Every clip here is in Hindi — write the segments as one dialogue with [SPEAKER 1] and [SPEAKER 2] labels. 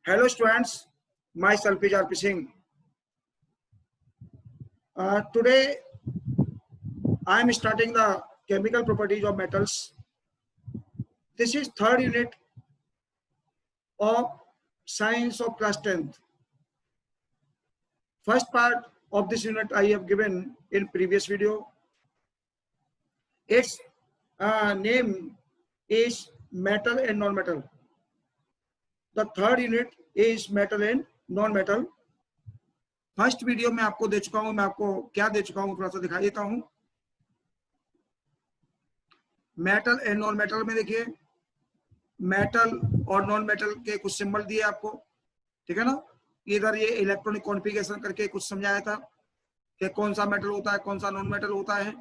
[SPEAKER 1] Hello students, myself is R.P. Singh. Today I am starting the chemical properties of metals. This is third unit of science of class 10th. First part of this unit I have given in previous video. Its name is metal and non-metal. The third unit is metal and non-metal. First video में आपको दे चुका हूं, मैं आपको क्या दे चुका हूं थोड़ा सा दिखाई देता हूं। मेटल एंड नॉन मेटल में देखिए मेटल और नॉन मेटल के कुछ सिंबल दिए आपको, ठीक है ना। इधर ये इलेक्ट्रॉनिक कॉन्फ़िगरेशन करके कुछ समझाया था कि कौन सा मेटल होता है, कौन सा नॉन मेटल होता है,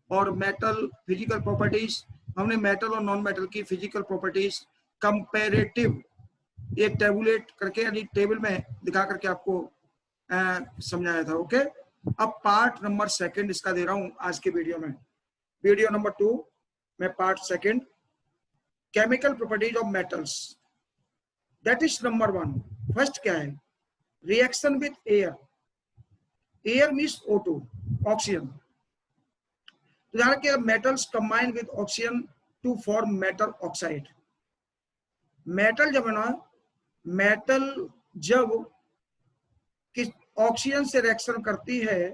[SPEAKER 1] और मेटल फिजिकल प्रॉपर्टीज। हमने मेटल और नॉन मेटल की फिजिकल प्रॉपर्टीज कंपैरेटिव एक टेबुलेट करके यानी टेबल में दिखा करके आपको समझाया था। ओके, अब पार्ट नंबर सेकंड इसका दे रहा हूं आज के वीडियो में। वीडियो नंबर 2 में part second chemical properties of metals, that is number 1। First क्या है? Reaction with air. Air means O2, oxygen. तो ध्यान रखिए metals combine with oxygen to form metal oxide. Metal जब है ना, मेटल जब किस ऑक्सीजन से रिएक्शन करती है,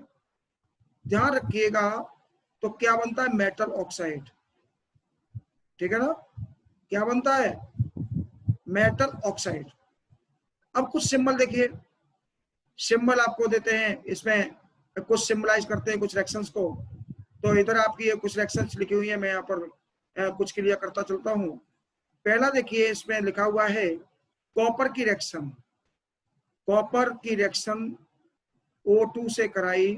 [SPEAKER 1] ध्यान रखिएगा, तो क्या बनता है? मेटल ऑक्साइड, ठीक है ना। क्या बनता है? Metal oxide. अब कुछ सिंबल देखिए, सिंबल आपको देते हैं, इसमें कुछ सिंबलाइज करते हैं कुछ रिएक्शंस को। तो इधर आपकी ये कुछ रिएक्शंस लिखी हुई है, मैं यहाँ पर कुछ क्लियर करता चलता हूँ। पहला देखिए, इसमें लिखा हुआ है कॉपर की रिएक्शन। कॉपर की रिएक्शन O2 से कराई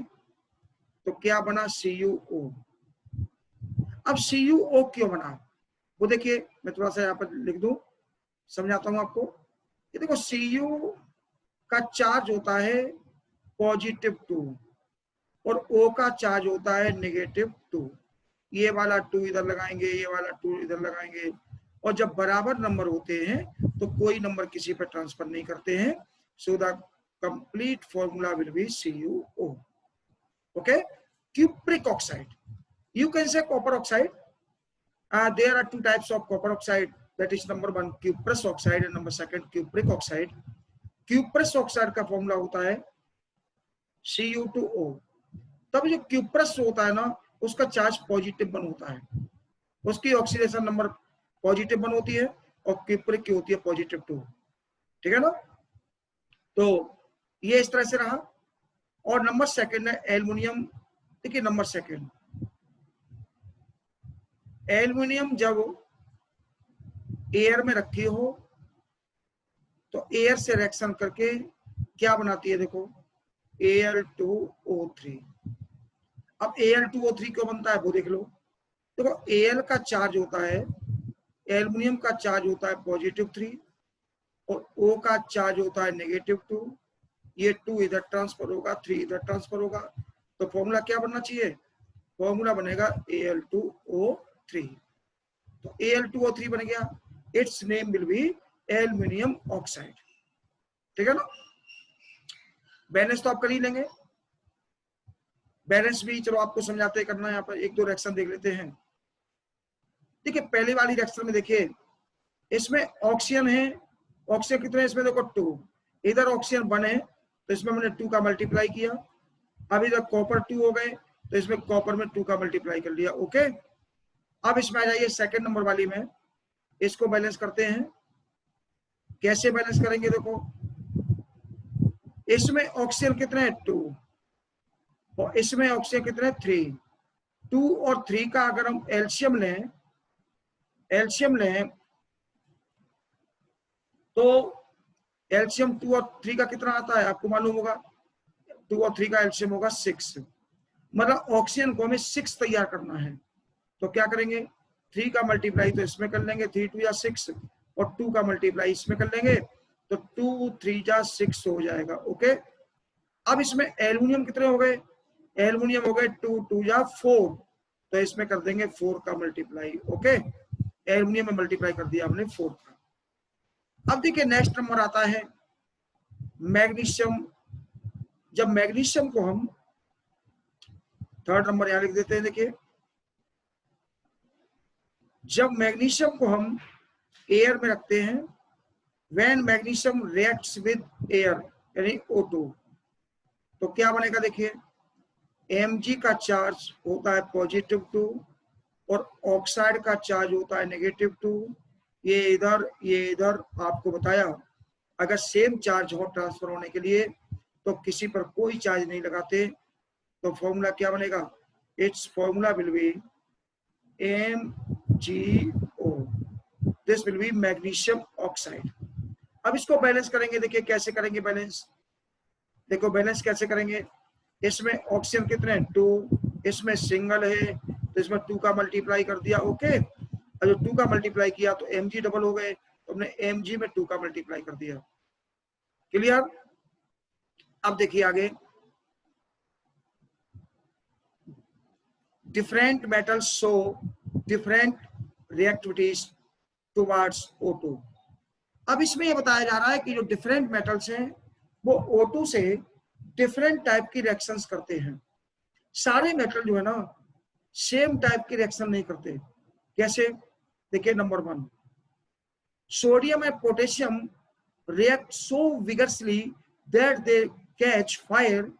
[SPEAKER 1] तो क्या बना? CuO। अब CuO क्यों बना वो देखिए, मैं थोड़ा सा यहाँ पर लिख दूं, समझाता हूं आपको। ये देखो Cu का चार्ज होता है +2 और O का चार्ज होता है -2। ये वाला 2 इधर लगाएंगे, ये वाला 2 इधर लगाएंगे, और जब बराबर नंबर होते हैं तो कोई नंबर किसी पर ट्रांसफर नहीं करते हैं। So the complete formula will be CuO. Okay, cupric oxide, you can say copper oxide. There are two types of copper oxide, that is number 1 cuprous oxide and number 2 cupric oxide. cuprous oxide का फॉर्मूला होता है Cu2O। तब जो cuprous होता है ना, उसका चार्ज +1 होता है, उसकी ऑक्सीडेशन नंबर +1 होती है, और cupric की होती है +2, ठीक है ना। तो ये इस तरह से रहा। और नंबर 2 है एल्युमिनियम। देखिए नंबर 2, एल्युमिनियम जब एयर में रखी हो तो एयर से रिएक्शन करके क्या बनाती है? देखो Al2O3। अब Al2O3 क्यों बनता है वो देख लो। देखो Al का चार्ज होता है, एल्युमिनियम का चार्ज होता है +3 और O का चार्ज होता है -2। ये 2 इधर ट्रांसफर होगा, 3 इधर ट्रांसफर होगा, तो फॉर्मूला क्या बनना चाहिए? फॉर्मूला बनेगा Al2O3। तो Al2O3 बन गया, it's name will be aluminium oxide, ठीक है ना। बैलेंस तो आप कर ही लेंगे, बैलेंस भी चलो आपको समझाते करना है। यहाँ पर 1-2 रिएक्शन देख लेते हैं। देखिए पहली वाली रिएक्शन में देखिए, इसमें ऑक्सीजन है, ऑक्सीजन कितने? इसमें देखो 2, इधर ऑक्सीजन 1 है, तो इसमें मैंने 2 का मल्टीप्लाई किया। अब इधर कॉपर 2 हो गए, तो इसमें कॉपर में 2 का मल्टीप्लाई कर लिया। ओके, अब इसमें आ जाइए सेकंड नंबर वाली में, इसको बैलेंस करते हैं। कैसे बैलेंस करेंगे? देखो इसमें ऑक्सीजन कितने हैं? 2, और इसमें ऑक्सीजन कितने? 3। 2 और 3 का अगर हम एलसीएम लें तो एलसीएम 2 और 3 का कितना आता है आपको मालूम होगा? 2 और 3 का एलसीएम होगा 6। मतलब ऑक्सीजन को हमें 6 तैयार करना है, तो क्या करेंगे? 3 का मल्टीप्लाई तो इसमें कर लेंगे, 3 2 या 6, और 2 का मल्टीप्लाई इसमें कर लेंगे, तो 2 3 जा 6 हो जाएगा। ओके, अब इसमें एल्युमिनियम कितने हो गए? एल्युमिनियम हो गए 2 2 या 4, तो इसमें कर देंगे 4 का मल्टीप्लाई। ओके, एल्युमिनियम में मल्टीप्लाई कर दिया हमने 4 का। अब देखिए नेक्स्ट नंबर आता है मैग्नीशियम, जब मैग्नीशियम को हम, थर्ड नंबर यहां लिख देते हैं, देखिए जब मैग्नीशियम को हम एयर में रखते हैं, when magnesium reacts with air यानी O2, तो क्या बनेगा, देखिए Mg का चार्ज होता है +2 और ऑक्साइड का चार्ज होता है -2। ये इधर आपको बताया, अगर सेम चार्ज हो ट्रांसफर होने के लिए तो किसी पर कोई चार्ज नहीं लगाते, तो फॉर्मूला क्या बनेगा, it's formula will be MgO, this will be magnesium oxide. अब इसको बैलेंस करेंगे, देखिए कैसे करेंगे बैलेंस, देखो बैलेंस कैसे करेंगे, इसमें ऑक्सीजन कितने हैं 2, इसमें सिंगल है तो इसमें 2 का मल्टीप्लाई कर दिया, ओके, और जो 2 का मल्टीप्लाई किया तो Mg डबल हो गए, तो हमने Mg में 2 का मल्टीप्लाई कर दिया, क्लियर। अब देखिए आगे, different metals show different reactivities towards O2। अब इसमें यह बताया जा रहा है कि जो डिफरेंट मेटल्स हैं वो O2 से डिफरेंट टाइप की रिएक्शंस करते हैं। सारे मेटल जो है ना सेम टाइप की रिएक्शन नहीं करते। कैसे, देखिए number 1, sodium and potassium react so vigorously that they catch fire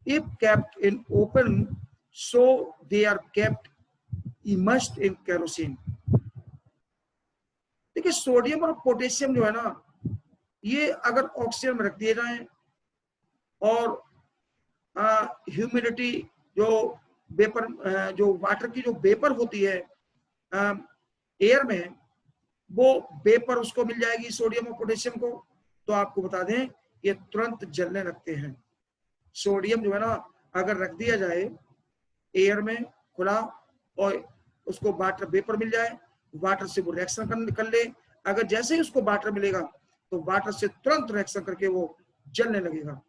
[SPEAKER 1] if kept in open, so they are kept immersed in kerosene। देखिए सोडियम और पोटेशियम जो है ना, ये अगर ऑक्सीजन में रख दिए जाएं और ह्यूमिडिटी जो वेपर, जो वाटर की जो वेपर होती है एयर में, वो वेपर उसको मिल जाएगी सोडियम और पोटेशियम को, तो आपको बता दें ये तुरंत जलने लगते हैं। सोडियम जो है ना अगर रख दिया जाए एयर में खुला और उसको वाटर वेपर मिल जाए, वाटर से वो रिएक्शन कर ले, अगर जैसे ही उसको वाटर मिलेगा तो वाटर से तुरंत रिएक्शन करके वो जलने लगेगा।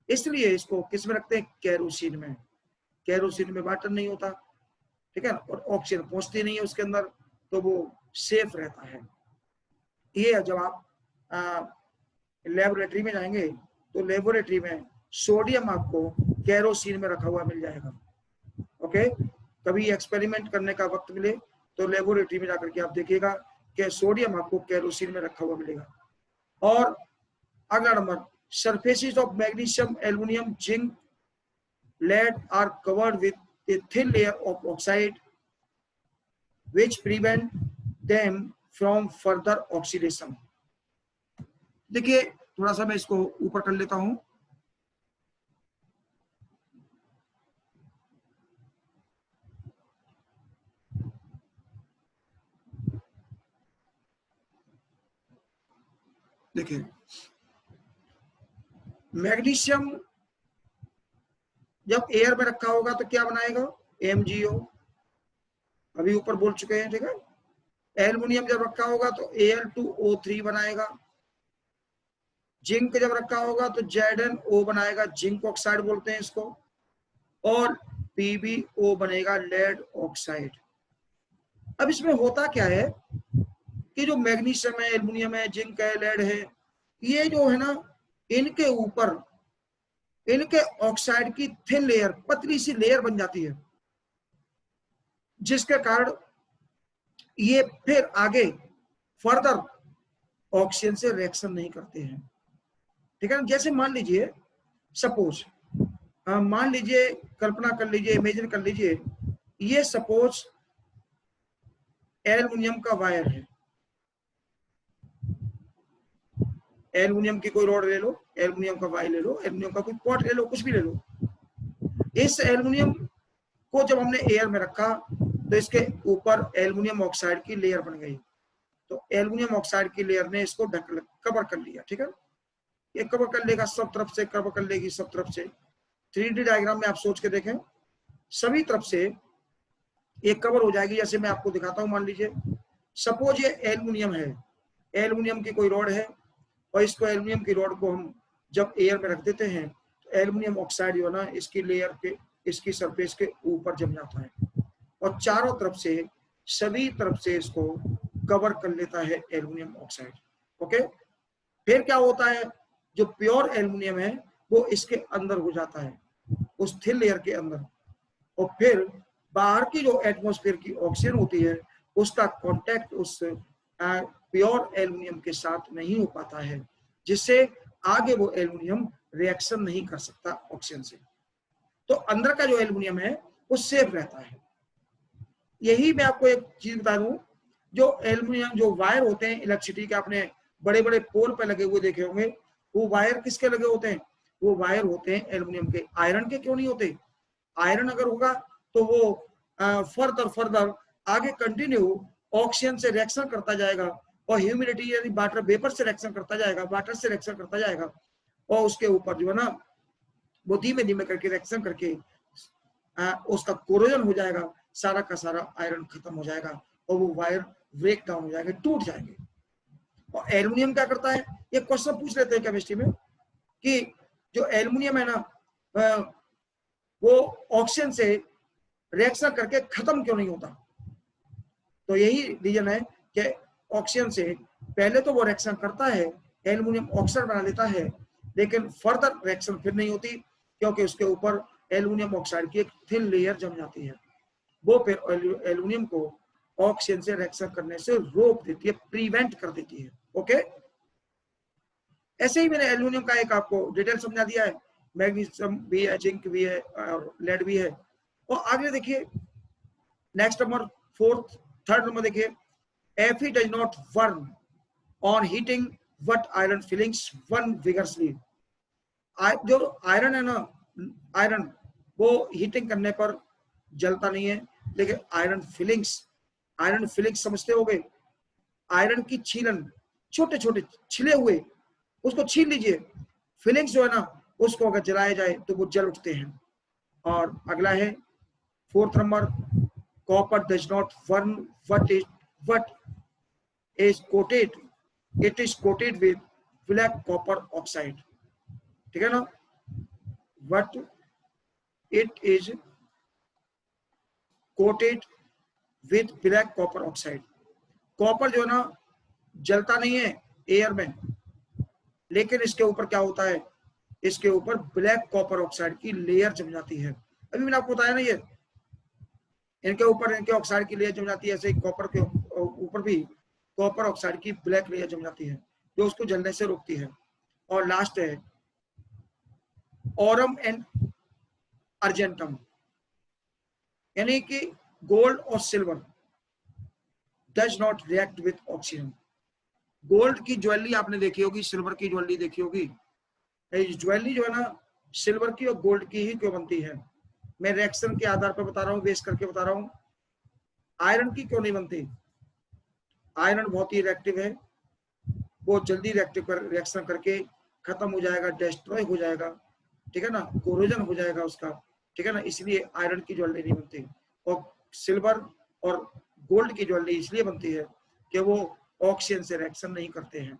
[SPEAKER 1] इसलिए इसको किस में रखते हैं, केरोसिन में। केरोसिन में वाटर नहीं होता, ठीक है, और ऑक्सीजन पहुंचती नहीं है उसके अंदर, तो वो सेफ रहता है। ये जब आप लेबोरेटरी में जाएंगे तो लेबोरेटरी में सोडियम आपको केरोसिन में रखा हुआ मिल जाएगा, ओके। कभी एक्सपेरिमेंट करने का वक्त मिले तो लेबोरेटरी में जाकर के आप देखिएगा कि सोडियम आपको केरोसिन में रखा हुआ मिलेगा। और अगला number, surfaces of magnesium, aluminum, zinc, lead are covered with a thin layer of oxide which prevent them from further oxidation। देखिए थोड़ा सा मैं इसको ऊपर कर लेता हूं, देखिए मैग्नीशियम जब एयर में रखा होगा तो क्या बनाएगा, MgO, अभी ऊपर बोल चुके हैं, ठीक है। एल्युमिनियम जब रखा होगा तो Al2O3 बनाएगा, जिंक जब रखा होगा तो ZnO बनाएगा, जिंक ऑक्साइड बोलते हैं इसको, और PbO बनेगा, लेड ऑक्साइड। अब इसमें होता क्या है कि जो मैग्नीशियम है, एल्युमिनियम है, जिंक है, लेड है, ये जो है ना इनके ऊपर इनके ऑक्साइड की थिन लेयर, पतली सी लेयर बन जाती है, जिसके कारण ये फिर आगे फर्दर ऑक्सीजन से रिएक्शन नहीं करते हैं, ठीक है। जैसे मान लीजिए सपोज, मान लीजिए, कल्पना कर लीजिए, इमेजिन कर लीजिए, ये सपोज एल्युमिनियम का वायर है, एल्युमिनियम की कोई रॉड ले लो, एल्युमिनियम का वायर ले लो, एल्युमिनियम का कोई पॉट ले लो, कुछ भी ले लो। इस एल्युमिनियम को जब हमने एयर में रखा तो इसके ऊपर एल्युमिनियम ऑक्साइड की लेयर बन गई, तो एल्युमिनियम ऑक्साइड की लेयर ने इसको कवर कर लिया, ठीक है। ये कवर कर लेगा, सब तरफ से कवर कर लेगी, सब तरफ से। 3D डायग्राम में आप सोच के देखें, सभी तरफ से ये कवर हो जाएगी। जैसे मैं आपको दिखाता हूं, मान लीजिए सपोज ये एल्युमिनियम है, एल्युमिनियम की कोई रॉड है, और इसको एल्युमिनियम की रॉड को हम जब एयर में रख देते हैं तो एल्युमिनियम ऑक्साइड जो है ना इसकी लेयर के, इसकी सरफेस के ऊपर जम जाता है और चारों तरफ से, सभी तरफ से इसको कवर कर लेता है एल्युमिनियम ऑक्साइड, ओके। फिर क्या होता है, जो प्योर एल्युमिनियम है वो इसके अंदर हो जाता है, उस थिन लेयर के अंदर, और फिर बाहर की जो एटमॉस्फेयर की ऑक्सीजन होती है उसका कांटेक्ट उस प्योर एल्युमिनियम के साथ नहीं हो पाता है, जिससे आगे वो एल्युमिनियम रिएक्शन नहीं कर सकता ऑक्सीजन से। तो अंदर का जो एल्युमिनियम है वो सेफ रहता है। यही मैं आपको एक चीज बता दूं, जो एल्युमिनियम जो वायर होते हैं इलेक्ट्रिसिटी के, आपने बड़े बड़े पोल पे लगे हुए देखे होंगे, वो वायर किसके लगे होते हैं? वो वायर होते हैं एल्युमिनियम के। आयरन के क्यों नहीं होते? आयरन अगर होगा तो वो फर्दर फर्दर आगे कंटिन्यू ऑक्सीजन से रिएक्शन करता जाएगा, और ह्यूमिडिटी यानी वाटर वेपर से रिएक्शन करता जाएगा, वाटर से रिएक्शन करता जाएगा, और उसके ऊपर जो है ना वो धीमे धीमे करके रिएक्शन करके उसका कोरोजन हो जाएगा, सारा का सारा आयरन खत्म हो जाएगा और वो वायर ब्रेक डाउन हो जाएंगे, टूट जाएंगे। और एल्युमिनियम क्या करता है? ये क्वेश्चन पूछ लेते हैं केमिस्ट्री में कि जो एल्युमिनियम है ना वो ऑक्सीजन से रिएक्शन करके खत्म क्यों नहीं होता? तो यही रीजन है कि ऑक्सीजन से पहले तो वो रिएक्शन करता है, एल्युमिनियम ऑक्साइड बना लेता है, लेकिन फर्दर रिएक्शन फिर नहीं होती क्योंकि उसके ऊपर एल्युमिनियम ऑक्साइड की एक थिन लेयर जम जाती है। वो फिर एल्युमिनियम को ऑक्सीजन से रिएक्शन करने से रोक देती है, प्रिवेंट कर देती है। ओके, ऐसे ही मैंने एल्युमिनियम का एक आपको डिटेल समझा दिया है, मैग्नीशियम भी है, जिंक भी है और लेड भी है। और आगे देखिए नेक्स्ट नंबर थर्ड नंबर देखिए, Fe does not burn on heating but iron fillings burn vigorously। जो आयरन है ना, आयरन वो हीटिंग करने पर जलता नहीं है, लेकिन आयरन फिलिंग्स समझते होगे, आयरन की छीलन, छोटे छोटे छिले हुए उसको छीन लीजिए, फिलिंग्स जो है ना उसको अगर जलाया जाए तो वो जल उठते हैं। और अगला है fourth number, copper does not burn what is coated, it is coated with black copper oxide। ठीक है ना, what it is coated with black copper oxide। Copper जो है ना जलता नहीं है एयर में, लेकिन इसके ऊपर क्या होता है? इसके ऊपर ब्लैक कॉपर ऑक्साइड की लेयर जम जाती है। अभी मैंने आपको बताया ना, ये इनके ऊपर इनके ऑक्साइड की लेयर जम जाती है, ऐसे ही कॉपर के ऊपर भी कॉपर ऑक्साइड की ब्लैक लेयर जम जाती है जो उसको जलने से रोकती है। और लास्ट है ऑरम एंड अर्जेंटम, यानी कि गोल्ड और silver does not react with oxygen. Gold की ज्वेलरी आपने देखी होगी, सिल्वर की ज्वेलरी देखी होगी। ज्वेलरी जो है ना सिल्वर की और गोल्ड की ही क्यों बनती है? मैं रिएक्शन के आधार पर बता रहा हूँ, बेस करके बता रहा हूँ। आयरन की क्यों नहीं बनती? आयरन बहुत ही रिएक्टिव है, वो जल्दी रिएक्शन करके खत्म हो जाएगा, डिस्ट्रॉय हो जाएगा, ठीक है ना, कोरोजन हो जाएगा उसका, ठीक है ना, इसलिए आयरन की ज्वेलरी नहीं बनती। और सिल्वर और गोल्ड की ज्वेलरी इसलिए बनती है कि वो ऑक्सीजन से रिएक्शन नहीं करते हैं।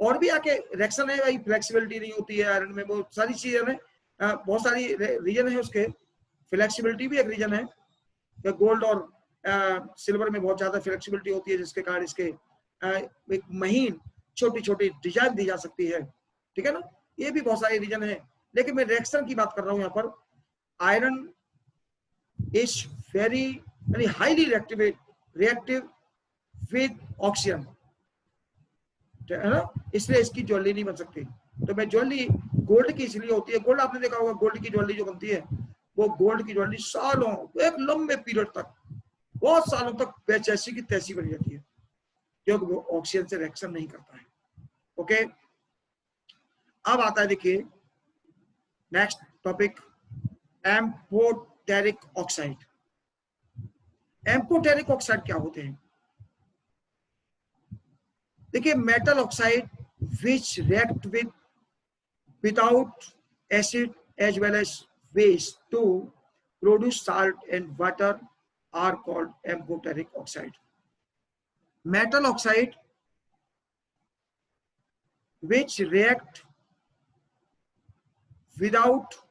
[SPEAKER 1] और भी आके रिएक्शन है भाई, फ्लेक्सिबिलिटी नहीं होती है आयरन में, बहुत सारी चीजें हैं, बहुत सारी रीजन है उसके। फ्लेक्सिबिलिटी भी एक रीजन है, गोल्ड और सिल्वर में बहुत ज्यादा फ्लेक्सिबिलिटी होती है, जिसके कारण इसके एक महीन छोटी छोटी डिजाइन दी जा सकती है, ठीक है ना। ये भी बहुत सारे रीजन है, लेकिन मैं रिएक्शन की बात कर रहा हूँ यहाँ पर। आयरन इज वेरी यानी हाईली रिएक्टिव विद ऑक्सीजन, है ना, इसलिए इसकी ज्वेलरी नहीं बन सकती। तो मैं ज्वेलरी गोल्ड की इसलिए होती है, गोल्ड आपने देखा होगा, गोल्ड की ज्वेलरी जो बनती है वो गोल्ड की ज्वेलरी सालों, एक लंबे पीरियड तक, बहुत सालों तक जैसी की तैसी बनी रहती है, क्योंकि वो ऑक्सीजन से रिएक्शन नहीं करता है। ओके, अब आता है देखिए next topic, amphoteric oxide. Amphoteric oxide क्या होते हैं? देखिए, metal oxide which react without acid as well as base to produce salt and water are called amphoteric oxide। Metal oxide which react without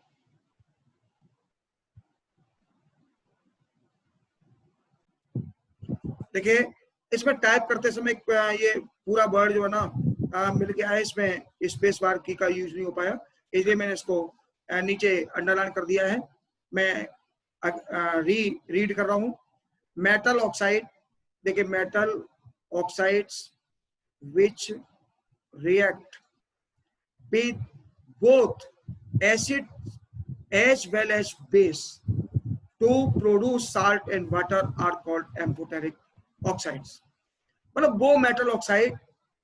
[SPEAKER 1] देखिए इसमें टाइप करते समय ये पूरा वर्ड जो है ना मिल गया है, इसमें स्पेस बार की का यूज नहीं हो पाया, इसलिए मैंने इसको नीचे अंडरलाइन कर दिया है। मैं रीड कर रहा हूं। मेटल ऑक्साइड, देखिए metal oxides which react with both acid as well as base to produce salt and water are called amphoteric oxides. मतलब वो मेटल ऑक्साइड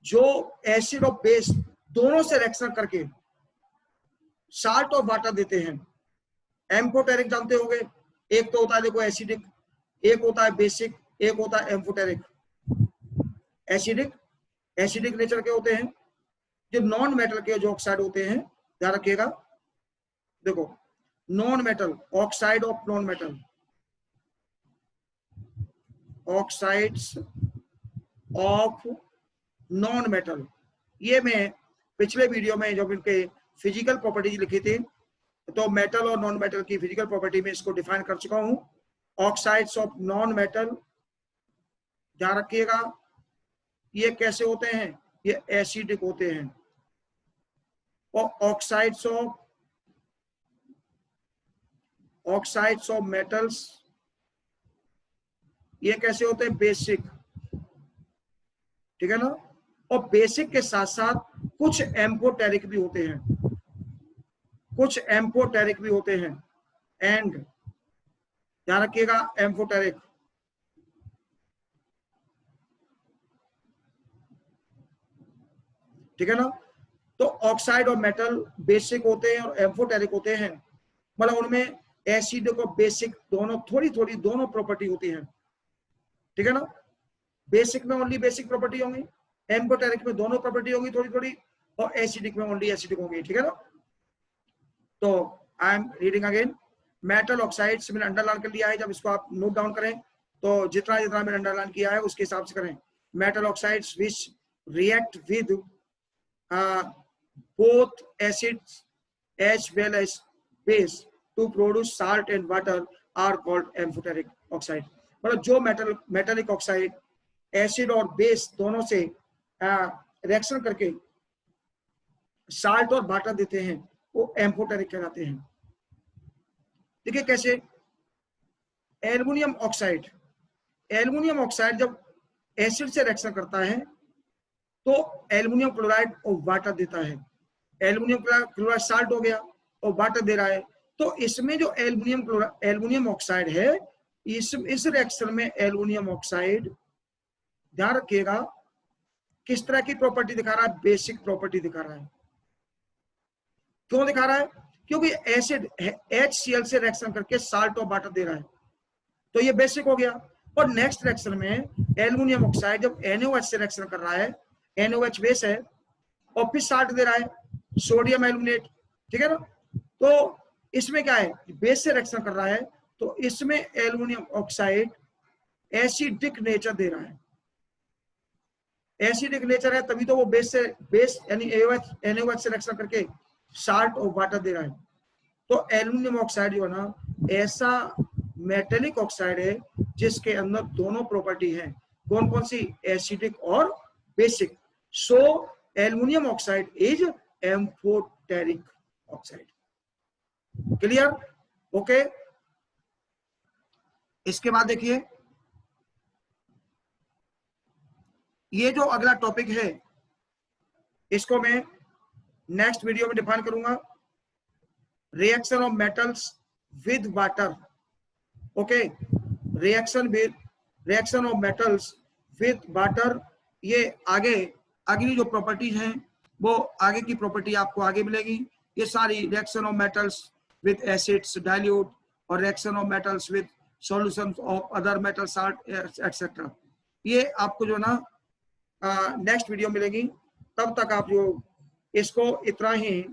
[SPEAKER 1] जो एसिड और बेस दोनों से रिएक्शन करके साल्ट और वाटर देते हैं, एम्फोटेरिक जानते होंगे। एक तो होता है देखो एसिडिक, एक होता है बेसिक, एक होता है एम्फोटेरिक। एसिडिक नेचर के होते हैं। जो नॉन मेटल के जो ऑक्साइड होते हैं, ध्यान रखिएगा, देखो non metal, oxide of non metal, oxides of non metal, ये मैं पिछले वीडियो में जब इनके फिजिकल प्रॉपर्टीज लिखी थी तो मेटल और नॉन मेटल की फिजिकल प्रॉपर्टी में इसको डिफाइन कर चुका हूं। ऑक्साइड्स ऑफ नॉन मेटल, ध्यान रखिएगा, ये कैसे होते हैं, ये एसिडिक होते हैं। और ऑक्साइड्स ऑफ मेटल्स, ये कैसे होते हैं, बेसिक, ठीक है ना। और बेसिक के साथ साथ कुछ एम्फोटेरिक भी होते हैं, कुछ एम्फोटेरिक भी होते हैं। एंड ध्यान रखिएगा एम्फोटेरिक, ठीक है ना। तो ऑक्साइड और मेटल बेसिक होते हैं और एम्फोटेरिक होते हैं, मतलब उनमें एसिड और बेसिक दोनों थोड़ी थोड़ी दोनों प्रॉपर्टी होती है, ठीक है ना। बेसिक में ओनली बेसिक प्रॉपर्टी होंगी, एम्फोटेरिक में दोनों प्रॉपर्टी होगी थोड़ी थोड़ी, और एसिडिक में ओनली एसिडिक होंगी, ठीक है ना। तो I am reading again. Metal oxides मैंने अंडरलाइन कर लिया है, जब इसको आप नोट डाउन करें तो जितना जितना मैंने अंडरलाइन किया है उसके हिसाब से करें। Metal oxides which react with both acids as well as base to produce salt and water are called amphoteric oxide। मतलब जो मेटेलिक ऑक्साइड एसिड और बेस दोनों से रिएक्शन करके साल्ट और वाटर देते हैं वो एम्फोटेरिक कहलाते हैं। देखिए कैसे, एल्युमिनियम ऑक्साइड जब एसिड से रिएक्शन करता है तो एल्युमिनियम क्लोराइड और वाटर देता है। एल्युमिनियम क्लोराइड साल्ट हो गया और वाटर दे रहा है। तो इसमें जो एल्युमिनियम ऑक्साइड है, इस रिएक्शन में एल्युमिनियम ऑक्साइड, ध्यान रखिएगा, किस तरह की प्रॉपर्टी दिखा रहा है, बेसिक प्रॉपर्टी दिखा रहा है। क्यों दिखा रहा है, क्योंकि एसिड HCl से रिएक्शन करके साल्ट और वाटर दे रहा है, तो ये बेसिक हो गया। और नेक्स्ट रिएक्शन में एल्युमिनियम ऑक्साइड जब NaOH से रिएक्शन कर रहा है, NaOH बेस है और फिर साल्ट दे रहा है, सोडियम एल्युमिनेट, ठीक है ना। तो इसमें क्या है, बेस से रिएक्शन कर रहा है, तो इसमें एल्युमिनियम ऑक्साइड एसिडिक नेचर दे रहा है। एसिडिक नेचर है तभी तो वो बेस यानी NaOH से रिएक्शन करके साल्ट और वाटर दे रहा है। तो एल्युमिनियम ऑक्साइड जो है ना, ऐसा मेटेलिक ऑक्साइड है जिसके अंदर दोनों प्रॉपर्टी है, कौन कौन सी, एसिडिक और basic. So aluminium oxide is amphoteric oxide. Clear, okay. इसके बाद देखिए, ये जो अगला टॉपिक है इसको मैं नेक्स्ट वीडियो में डिफाइन करूंगा, reaction of metals with water. Okay, reaction of metals with water, ये आगे अगली जो प्रॉपर्टीज हैं वो आगे की प्रॉपर्टी आपको आगे मिलेगी। ये सारी reaction of metals with acids dilute और reaction of metals with solutions of other metal salt etcetera, ये आपको जो ना नेक्स्ट वीडियो मिलेगी। तब तक आप जो इसको इतना ही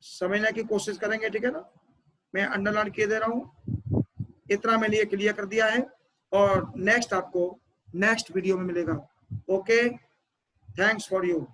[SPEAKER 1] समझने की कोशिश करेंगे, ठीक है ना। मैं अंडरलाइन किए दे रहा हूं, इतना मैंने ये क्लियर कर दिया है और नेक्स्ट आपको नेक्स्ट वीडियो में मिलेगा। Okay, thanks for you.